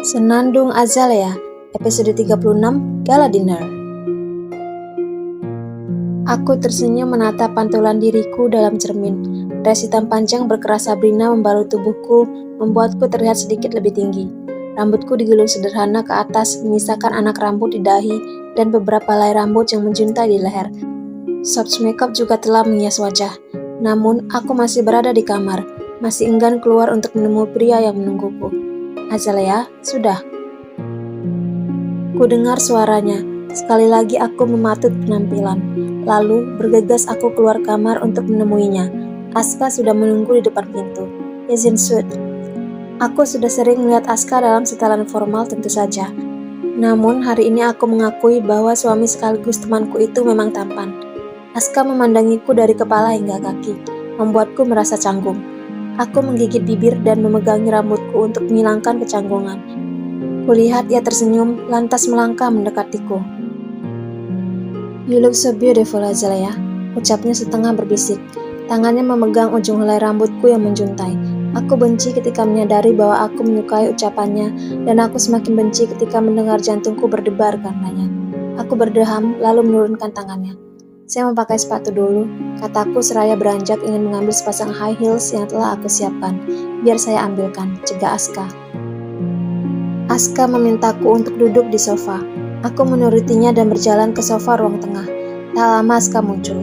Senandung Azalea, episode 36, Gala Dinner. Aku tersenyum menatap pantulan diriku dalam cermin. Res hitam panjang berkeras Sabrina membalut tubuhku, membuatku terlihat sedikit lebih tinggi. Rambutku digulung sederhana ke atas, menyisakan anak rambut di dahi dan beberapa helai rambut yang menjuntai di leher. Soft makeup juga telah menghias wajah. Namun, aku masih berada di kamar, masih enggan keluar untuk menemui pria yang menungguku. Azalea, sudah. Ku dengar suaranya. Sekali lagi aku mematut penampilan. Lalu, bergegas aku keluar kamar untuk menemuinya. Aska sudah menunggu di depan pintu. Izin suit. Aku sudah sering melihat Aska dalam setelan formal tentu saja. Namun, hari ini aku mengakui bahwa suami sekaligus temanku itu memang tampan. Aska memandangiku dari kepala hingga kaki, membuatku merasa canggung. Aku menggigit bibir dan memegangi rambutku untuk menghilangkan kecanggungan. Kulihat ia tersenyum, lantas melangkah mendekatiku. You look so beautiful, Azalea, ucapnya setengah berbisik. Tangannya memegang ujung helai rambutku yang menjuntai. Aku benci ketika menyadari bahwa aku menyukai ucapannya, dan aku semakin benci ketika mendengar jantungku berdebar karenanya. Aku berdeham, lalu menurunkan tangannya. Saya mau pakai sepatu dulu, kataku seraya beranjak ingin mengambil sepasang high heels yang telah aku siapkan. Biar saya ambilkan, cegah Aska. Aska memintaku untuk duduk di sofa. Aku menurutinya dan berjalan ke sofa ruang tengah. Tak lama Aska muncul.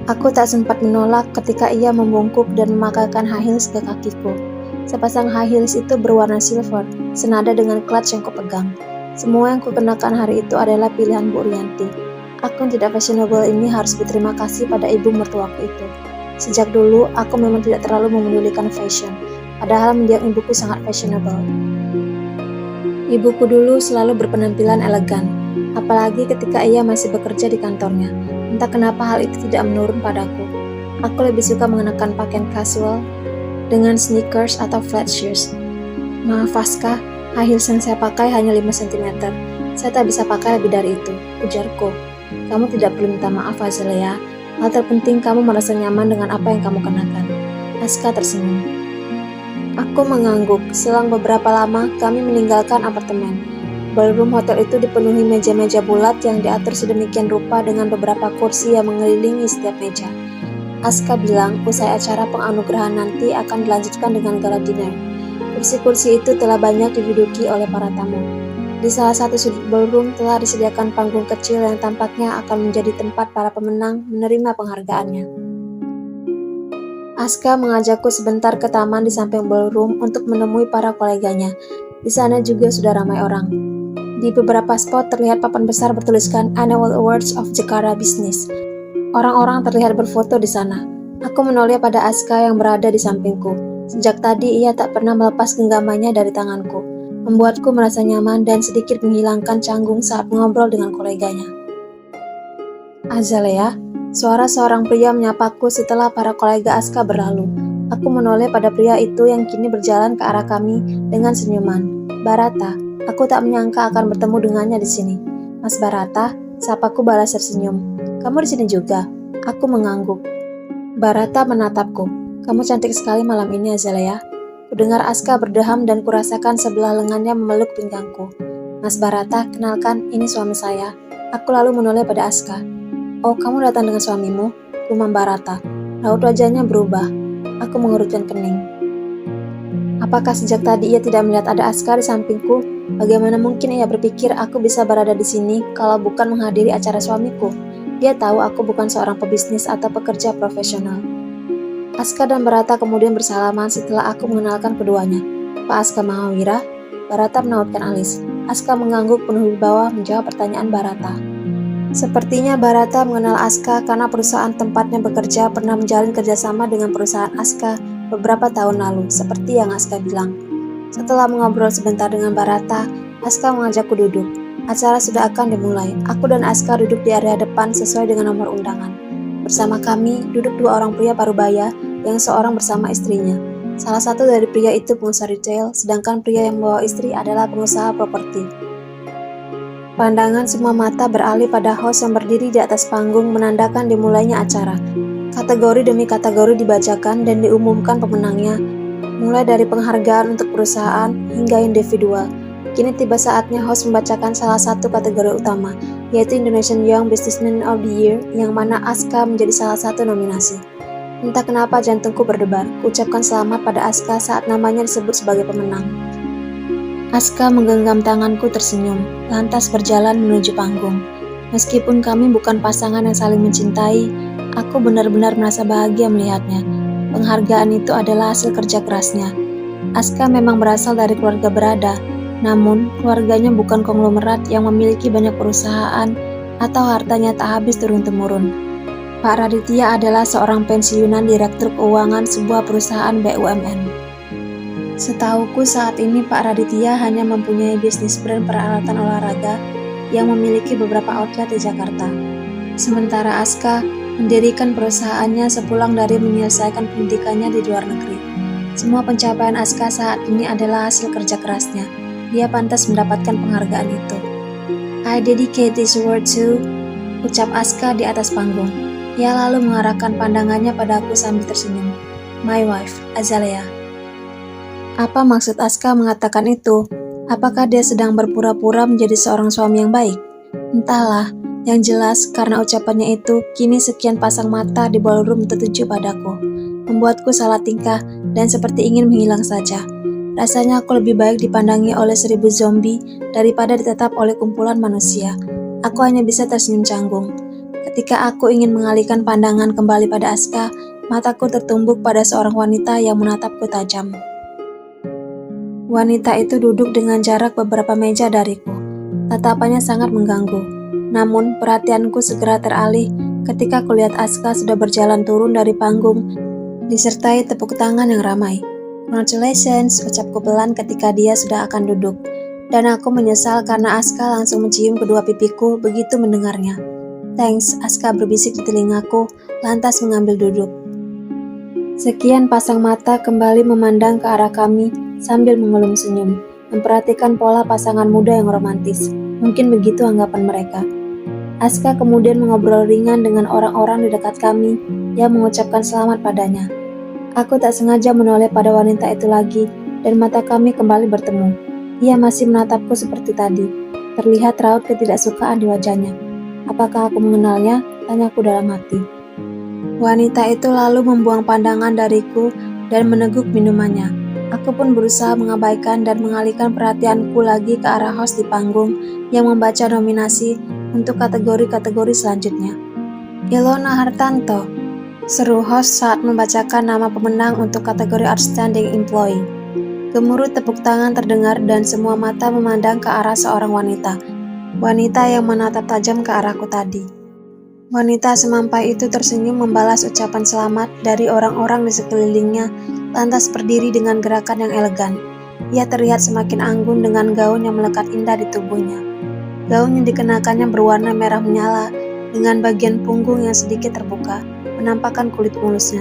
Aku tak sempat menolak ketika ia membungkuk dan memakaikan high heels ke kakiku. Sepasang high heels itu berwarna silver, senada dengan clutch yang kupegang. Semua yang kukenakan hari itu adalah pilihan Bu Rianti. Aku yang tidak fashionable ini harus berterima kasih pada ibu mertuaku itu. Sejak dulu, aku memang tidak terlalu memedulikan fashion, padahal mendiang ibuku sangat fashionable. Ibuku dulu selalu berpenampilan elegan, apalagi ketika ia masih bekerja di kantornya. Entah kenapa hal itu tidak menurun padaku. Aku lebih suka mengenakan pakaian casual dengan sneakers atau flat shoes. Maaf Aska, high heels yang saya pakai hanya 5 cm. Saya tak bisa pakai lebih dari itu, ujarku. Kamu tidak perlu minta maaf, Azalea. Hal terpenting kamu merasa nyaman dengan apa yang kamu kenakan. Aska tersenyum. Aku mengangguk. Selang beberapa lama, kami meninggalkan apartemen. Ballroom hotel itu dipenuhi meja-meja bulat yang diatur sedemikian rupa dengan beberapa kursi yang mengelilingi setiap meja. Aska bilang, usai acara penganugerahan nanti akan dilanjutkan dengan gala dinner. Kursi-kursi itu telah banyak diduduki oleh para tamu. Di salah satu sudut ballroom telah disediakan panggung kecil yang tampaknya akan menjadi tempat para pemenang menerima penghargaannya. Aska mengajakku sebentar ke taman di samping ballroom untuk menemui para koleganya. Di sana juga sudah ramai orang. Di beberapa spot terlihat papan besar bertuliskan Annual Awards of Jakarta Business. Orang-orang terlihat berfoto di sana. Aku menoleh pada Aska yang berada di sampingku. Sejak tadi ia tak pernah melepas genggamannya dari tanganku. Membuatku merasa nyaman dan sedikit menghilangkan canggung saat mengobrol dengan koleganya. Azalea, suara seorang pria menyapaku setelah para kolega Aska berlalu. Aku menoleh pada pria itu yang kini berjalan ke arah kami dengan senyuman. Barata, aku tak menyangka akan bertemu dengannya di sini. Mas Barata, sapaku balas tersenyum. Kamu di sini juga? Aku mengangguk. Barata menatapku. Kamu cantik sekali malam ini, Azalea. Kudengar Aska berdeham dan kurasakan sebelah lengannya memeluk pinggangku. Mas Barata, kenalkan, ini suami saya. Aku lalu menoleh pada Aska. Oh, kamu datang dengan suamimu? Gumam Barata. Raut wajahnya berubah. Aku mengerutkan kening. Apakah sejak tadi ia tidak melihat ada Aska di sampingku? Bagaimana mungkin ia berpikir aku bisa berada di sini kalau bukan menghadiri acara suamiku? Dia tahu aku bukan seorang pebisnis atau pekerja profesional. Aska dan Barata kemudian bersalaman setelah aku mengenalkan keduanya. Pak Aska Mahawira, Barata menautkan alis. Aska mengangguk penuh wibawa menjawab pertanyaan Barata. Sepertinya Barata mengenal Aska karena perusahaan tempatnya bekerja pernah menjalin kerjasama dengan perusahaan Aska beberapa tahun lalu, seperti yang Aska bilang. Setelah mengobrol sebentar dengan Barata, Aska mengajakku duduk. Acara sudah akan dimulai. Aku dan Aska duduk di area depan sesuai dengan nomor undangan. Bersama kami duduk 2 orang pria parubaya yang seorang bersama istrinya. Salah satu dari pria itu pengusaha retail, sedangkan pria yang membawa istri adalah pengusaha properti. Pandangan semua mata beralih pada host yang berdiri di atas panggung menandakan dimulainya acara. Kategori demi kategori dibacakan dan diumumkan pemenangnya, mulai dari penghargaan untuk perusahaan hingga individual. Kini tiba saatnya host membacakan salah satu kategori utama, yaitu Indonesian Young Businessman of the Year, yang mana Aska menjadi salah satu nominasi. Entah kenapa jantungku berdebar, ucapkan selamat pada Aska saat namanya disebut sebagai pemenang. Aska menggenggam tanganku tersenyum, lantas berjalan menuju panggung. Meskipun kami bukan pasangan yang saling mencintai, aku benar-benar merasa bahagia melihatnya. Penghargaan itu adalah hasil kerja kerasnya. Aska memang berasal dari keluarga berada, namun keluarganya bukan konglomerat yang memiliki banyak perusahaan atau hartanya tak habis turun-temurun. Pak Raditya adalah seorang pensiunan direktur keuangan sebuah perusahaan BUMN. Setauku saat ini Pak Raditya hanya mempunyai bisnis brand peralatan olahraga yang memiliki beberapa outlet di Jakarta. Sementara Aska mendirikan perusahaannya sepulang dari menyelesaikan pendidikannya di luar negeri. Semua pencapaian Aska saat ini adalah hasil kerja kerasnya. Dia pantas mendapatkan penghargaan itu. I dedicate this award to, ucap Aska di atas panggung. Ia lalu mengarahkan pandangannya padaku sambil tersenyum. My wife, Azalea. Apa maksud Aska mengatakan itu? Apakah dia sedang berpura-pura menjadi seorang suami yang baik? Entahlah, yang jelas karena ucapannya itu, kini sekian pasang mata di ballroom tertuju padaku. Membuatku salah tingkah dan seperti ingin menghilang saja. Rasanya aku lebih baik dipandangi oleh 1000 zombie daripada ditetap oleh kumpulan manusia. Aku hanya bisa tersenyum canggung. Ketika aku ingin mengalihkan pandangan kembali pada Aska, mataku tertumbuk pada seorang wanita yang menatapku tajam. Wanita itu duduk dengan jarak beberapa meja dariku. Tatapannya sangat mengganggu. Namun, perhatianku segera teralih ketika kulihat Aska sudah berjalan turun dari panggung, disertai tepuk tangan yang ramai. Congratulations, ucapku pelan ketika dia sudah akan duduk. Dan aku menyesal karena Aska langsung mencium kedua pipiku begitu mendengarnya. Thanks, Aska berbisik di telingaku, lantas mengambil duduk. Sekian pasang mata kembali memandang ke arah kami sambil mengelum senyum, memperhatikan pola pasangan muda yang romantis. Mungkin begitu anggapan mereka. Aska kemudian mengobrol ringan dengan orang-orang di dekat kami yang mengucapkan selamat padanya. Aku tak sengaja menoleh pada wanita itu lagi dan mata kami kembali bertemu. Ia masih menatapku seperti tadi. Terlihat raut ketidaksukaan di wajahnya. Apakah aku mengenalnya? Tanyaku dalam hati. Wanita itu lalu membuang pandangan dariku dan meneguk minumannya. Aku pun berusaha mengabaikan dan mengalihkan perhatianku lagi ke arah host di panggung yang membaca nominasi untuk kategori-kategori selanjutnya. Ilona Hartanto, seru host saat membacakan nama pemenang untuk kategori Outstanding Employee. Gemuruh tepuk tangan terdengar dan semua mata memandang ke arah seorang wanita. Wanita yang menatap tajam ke arahku tadi. Wanita semampai itu tersenyum membalas ucapan selamat dari orang-orang di sekelilingnya, lantas berdiri dengan gerakan yang elegan. Ia terlihat semakin anggun dengan gaun yang melekat indah di tubuhnya. Gaun yang dikenakannya berwarna merah menyala, dengan bagian punggung yang sedikit terbuka, menampakkan kulit mulusnya.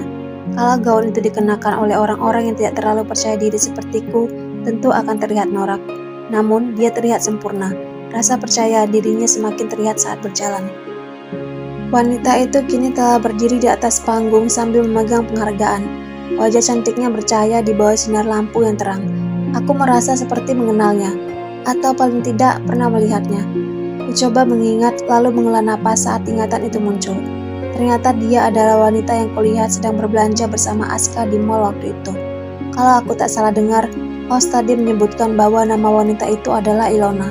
Kalau gaun itu dikenakan oleh orang-orang yang tidak terlalu percaya diri sepertiku, tentu akan terlihat norak. Namun, dia terlihat sempurna. Rasa percaya dirinya semakin terlihat saat berjalan. Wanita itu kini telah berdiri di atas panggung sambil memegang penghargaan. Wajah cantiknya bercahaya di bawah sinar lampu yang terang. Aku merasa seperti mengenalnya, atau paling tidak pernah melihatnya. Kucoba mengingat lalu menghela napas saat ingatan itu muncul. Ternyata dia adalah wanita yang kulihat sedang berbelanja bersama Aska di mall waktu itu. Kalau aku tak salah dengar, host tadi menyebutkan bahwa nama wanita itu adalah Ilona.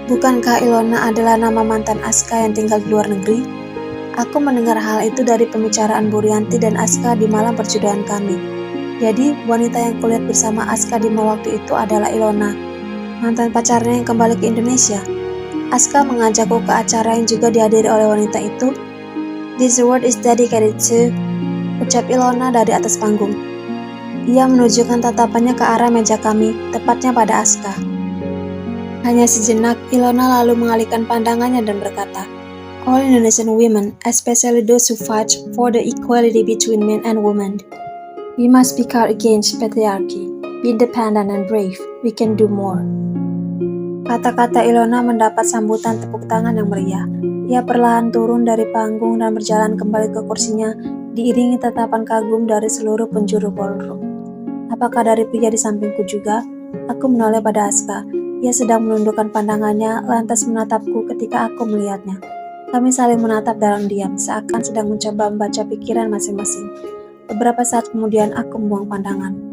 Bukankah Ilona adalah nama mantan Aska yang tinggal di luar negeri? Aku mendengar hal itu dari pembicaraan Bu Rianti dan Aska di malam perjodohan kami. Jadi, wanita yang kulihat bersama Aska di mall waktu itu adalah Ilona, mantan pacarnya yang kembali ke Indonesia. Aska mengajakku ke acara yang juga dihadiri oleh wanita itu. This award is dedicated to, ucap Ilona dari atas panggung. Ia menunjukkan tatapannya ke arah meja kami, tepatnya pada Aska. Hanya sejenak, Ilona lalu mengalihkan pandangannya dan berkata, all Indonesian women, especially those who fight for the equality between men and women. We must speak out against patriarchy. Be independent and brave. We can do more. Kata-kata Ilona mendapat sambutan tepuk tangan yang meriah. Ia perlahan turun dari panggung dan berjalan kembali ke kursinya, diiringi tatapan kagum dari seluruh penjuru ballroom. Apakah dari pria di sampingku juga? Aku menoleh pada Aska. Ia sedang menundukkan pandangannya, lantas menatapku ketika aku melihatnya. Kami saling menatap dalam diam, seakan sedang mencoba membaca pikiran masing-masing. Beberapa saat kemudian aku membuang pandangan.